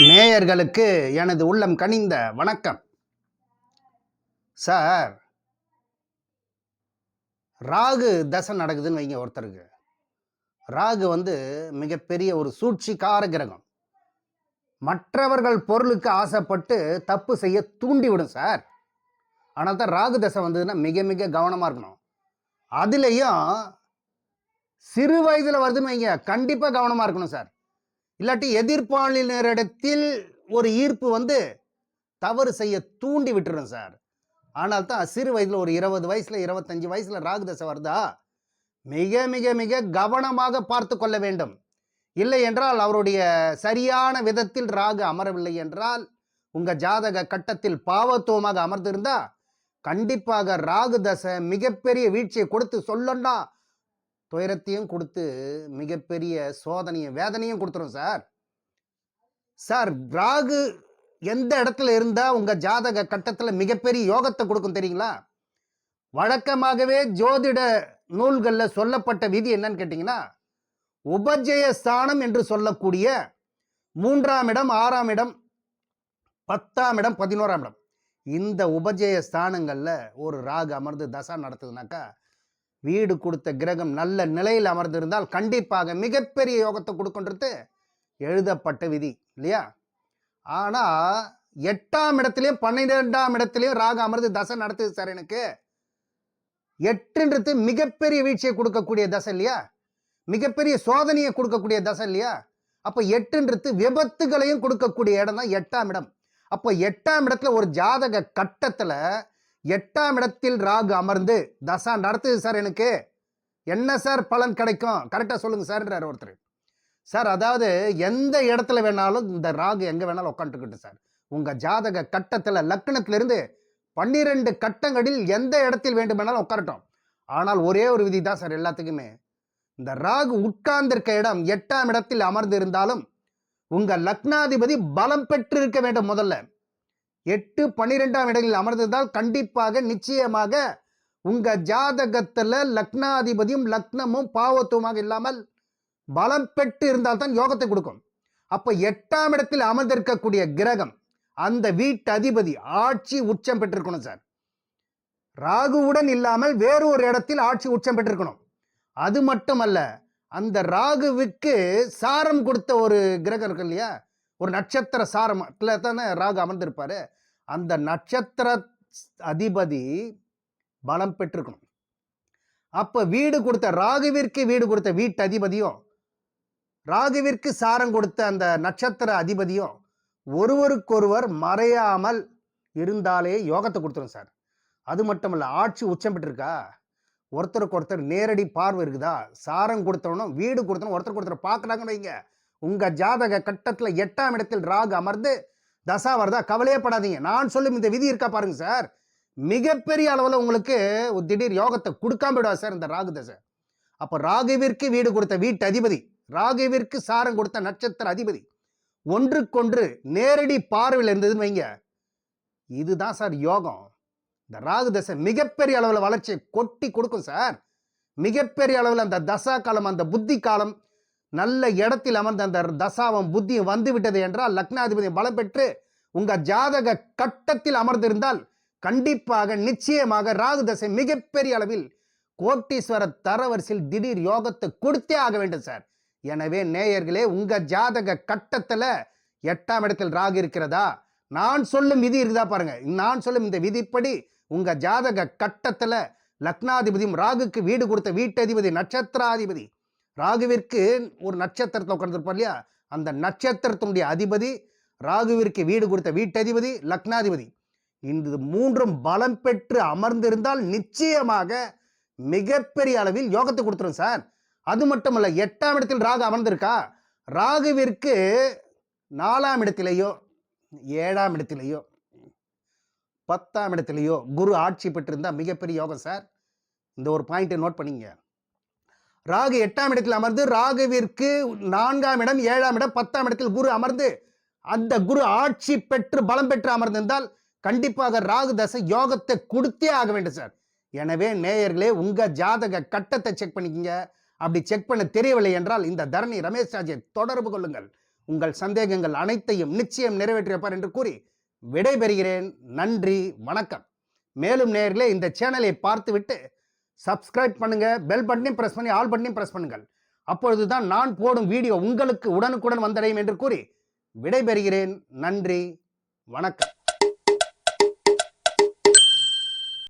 நேயர்களுக்கு எனது உள்ளம் கனிந்த வணக்கம். சார், ராகு தசை நடக்குதுன்னு வைங்க. ஒருத்தருக்கு ராகு மிகப்பெரிய ஒரு சூழ்ச்சிக்கார கிரகம். மற்றவர்கள் பொருளுக்கு ஆசைப்பட்டு தப்பு செய்ய தூண்டிவிடும் சார். ஆனால் தான் ராகு தசை வந்ததுன்னா மிக மிக கவனமாக இருக்கணும். அதுலேயும் சிறு வயதில் வருதுன்னு வைங்க, கண்டிப்பாக கவனமாக இருக்கணும் சார். இல்லாட்டி எதிர்ப்பாளினரிடத்தில் ஒரு ஈர்ப்பு தவறு செய்ய தூண்டி விட்டுரும் சார். ஆனால் தான் சிறு வயதில் ஒரு 20 வயசுல 25 வயசுல ராகு தசை வருதா, மிக மிக மிக கவனமாக பார்த்து கொள்ள வேண்டும். இல்லை என்றால் அவருடைய சரியான விதத்தில் ராகு அமரவில்லை என்றால், உங்க ஜாதக கட்டத்தில் பாவத்துவமாக அமர்ந்திருந்தா கண்டிப்பாக ராகு தசை மிகப்பெரிய வீழ்ச்சியை கொடுத்து சொல்லண்டா துயரத்தையும் கொடுத்து மிகப்பெரிய சோதனையும் வேதனையும் கொடுத்துரும் சார். சார், ராகு எந்த இடத்துல இருந்தா உங்க ஜாதக கட்டத்துல மிகப்பெரிய யோகத்தை கொடுக்கும் தெரியுங்களா? வழக்கமாகவே ஜோதிட நூல்கள்ல சொல்லப்பட்ட விதி என்னன்னு கேட்டீங்கன்னா, உபஜய ஸ்தானம் என்று சொல்லக்கூடிய 3ஆம் இடம், 6ஆம் இடம், 10ஆம் இடம், 11ஆம் இடம், இந்த உபஜய ஸ்தானங்கள்ல ஒரு ராகு அமர்ந்து தசா நடத்துதுனாக்கா, வீடு கொடுத்த கிரகம் நல்ல நிலையில் அமர்ந்திருந்தால் கண்டிப்பாக மிகப்பெரிய யோகத்தை கொடுக்கின்றது எழுதப்பட்ட விதி இல்லையா? ஆனா 8ஆம் இடத்திலையும் 12ஆம் இடத்திலையும் ராகு அமர்ந்து தசை நடத்துது சார். எனக்கு 8ன்றது மிகப்பெரிய வீழ்ச்சியை கொடுக்கக்கூடிய தசை இல்லையா? மிகப்பெரிய சோதனையை கொடுக்கக்கூடிய தசை இல்லையா? அப்ப 8ன்றது விபத்துகளையும் கொடுக்கக்கூடிய இடம் தான் 8ஆம் இடம். அப்போ 8ஆம் இடத்துல ஒரு ஜாதக கட்டத்துல 8ஆம் இடத்தில் ராகு அமர்ந்து தசா நடத்துது சார். எனக்கு என்ன சார் பலன் கிடைக்கும்? கரெக்டா சொல்லுங்க சார்ன்றார் ஒருத்தர். சார், அதாவது எந்த இடத்துல வேணாலும் இந்த ராகு எங்க வேணாலும் உட்காந்துக்கிட்டு சார், உங்க ஜாதக கட்டத்துல லக்னத்திலிருந்து 12 கட்டங்களில் எந்த இடத்தில் வேண்டுமானாலும் உட்காரட்டும். ஆனால் ஒரே ஒரு விதி தான் சார் எல்லாத்துக்குமே. இந்த ராகு உட்கார்ந்திருக்க இடம் 8ஆம் இடத்தில் அமர்ந்து இருந்தாலும் உங்க லக்னாதிபதி பலம் பெற்று இருக்க வேண்டும். முதல்ல 8, 12ஆம் இடங்களில் அமர்ந்திருந்தால் கண்டிப்பாக நிச்சயமாக உங்க ஜாதகத்துல லக்னாதிபதியும் லக்னமும் பாவத்துவமாக இல்லாமல் பலம் பெற்று இருந்தால் தான் யோகத்தை கொடுக்கும். அப்ப 8ஆம் இடத்தில் அமர்ந்திருக்கக்கூடிய கிரகம் அந்த வீட்டு அதிபதி ஆட்சி உச்சம் பெற்றிருக்கணும் சார். ராகுவுடன் இல்லாமல் வேறு ஒரு இடத்தில் ஆட்சி உச்சம் பெற்றிருக்கணும். அது மட்டுமல்ல, அந்த ராகுவுக்கு சாரம் கொடுத்த ஒரு கிரகம் இருக்கு இல்லையா, ஒரு நட்சத்திர சாரம் தானே ராகு அமர்ந்திருப்பாரு. அந்த நட்சத்திர அதிபதி பலம் பெற்றிருக்கணும். அப்ப வீடு கொடுத்த ராகுவிற்கு வீடு கொடுத்த வீட்டு அதிபதியும் ராகுவிற்கு சாரம் கொடுத்த அந்த நட்சத்திர அதிபதியும் ஒருவருக்கொருவர் மறையாமல் இருந்தாலே யோகத்தை கொடுத்துரும் சார். அது மட்டுமல்ல, ஆட்சி உச்சம் பெற்றிருக்கா, ஒருத்தருக்கு ஒருத்தர் நேரடி பார்வை இருக்குதா, சாரம் கொடுத்தவனும் வீடு கொடுத்தவனும் ஒருத்தருக்கு ஒருத்தர் பார்க்குறாங்கன்னு வைங்க, உங்க ஜாதக கட்டத்தில் 8ஆம் இடத்தில் ராகு அமர்ந்து தசா வருதா, கவலையே படாதீங்க. நான் சொல்லும் இந்த விதி இருக்கா பாருங்க சார், மிகப்பெரிய அளவில் உங்களுக்கு ஒரு திடீர் யோகத்தை கொடுக்காம விடுவா சார் இந்த ராகு தசை. அப்போ ராகுவிற்கு வீடு கொடுத்த வீட்டு அதிபதி, ராகுவிற்கு சாரம் கொடுத்த நட்சத்திர அதிபதி ஒன்றுக்கொன்று நேரடி பார்வையில் இருந்ததுன்னு வைங்க, இதுதான் சார் யோகம். இந்த ராகு தசை மிகப்பெரிய அளவில் வளர்ச்சியை கொட்டி கொடுக்கும் சார். மிகப்பெரிய அளவில் அந்த தசா காலம், அந்த புத்தி காலம் நல்ல இடத்தில் அமர்ந்த அந்த தசாவும் புத்தியும் வந்து விட்டது என்றால், லக்னாதிபதி பலம் பெற்று உங்க ஜாதக கட்டத்தில் அமர்ந்திருந்தால் கண்டிப்பாக நிச்சயமாக ராகு தசை மிகப்பெரிய அளவில் கோட்டீஸ்வர தரவரிசையில் திடீர் யோகத்தை கொடுத்தே ஆக வேண்டும் சார். எனவே நேயர்களே, உங்க ஜாதக கட்டத்துல 8ஆம் இடத்தில் ராகு இருக்கிறதா, நான் சொல்லும் விதி இருக்குதா பாருங்க. நான் சொல்லும் இந்த விதிப்படி உங்க ஜாதக கட்டத்துல லக்னாதிபதியும் ராகுக்கு வீடு கொடுத்த வீட்டதிபதி நட்சத்திராதிபதி, ராகுவிற்கு ஒரு நட்சத்திரத்தில் உட்கார்ந்துருப்பார் இல்லையா, அந்த நட்சத்திரத்தினுடைய அதிபதி, ராகுவிற்கு வீடு கொடுத்த வீட்டதிபதி, லக்னாதிபதி, இந்த 3ம் பலம் பெற்று அமர்ந்திருந்தால் நிச்சயமாக மிகப்பெரிய அளவில் யோகத்தை கொடுத்துரும் சார். அது மட்டுமல்ல, 8ஆம் இடத்தில் ராகு அமர்ந்திருக்கா, ராகுவிற்கு 4ஆம் இடத்திலேயோ 7ஆம் இடத்திலேயோ 10ஆம் இடத்திலேயோ குரு ஆட்சி பெற்றிருந்தா மிகப்பெரிய யோகம் சார். இந்த ஒரு பாயிண்ட்டை நோட் பண்ணிங்க. ராகு 8ஆம் இடத்தில் அமர்ந்து ராகுவிற்கு 4ஆம் இடம், 7ஆம் இடம், 10ஆம் இடத்தில் குரு அமர்ந்து அந்த குரு ஆட்சி பெற்று பலம் பெற்று அமர்ந்திருந்தால் கண்டிப்பாக ராகு தசை யோகத்தை கொடுத்தே ஆக வேண்டும் சார். எனவே நேயர்களே, உங்க ஜாதக கட்டத்தை செக் பண்ணிக்கிங்க. அப்படி செக் பண்ண தெரியவில்லை என்றால் இந்த தரணி ரமேஷ் ராஜை தொடர்பு கொள்ளுங்கள். உங்கள் சந்தேகங்கள் அனைத்தையும் நிச்சயம் நிறைவேற்றி வைப்பார் என்று கூறி விடைபெறுகிறேன். நன்றி, வணக்கம். மேலும் நேயர்களே, இந்த சேனலை பார்த்துவிட்டு சப்ஸ்கிரைப் பண்ணுங்க, பெல் பட்டனையும் பிரஸ் பண்ணி ஆல் பட்டனையும் பிரஸ் பண்ணுங்கள். அப்பொழுதுதான் நான் போடும் வீடியோ உங்களுக்கு உடனுக்குடன் வந்தடையும் என்று கூறி விடைபெறுகிறேன். நன்றி, வணக்கம்.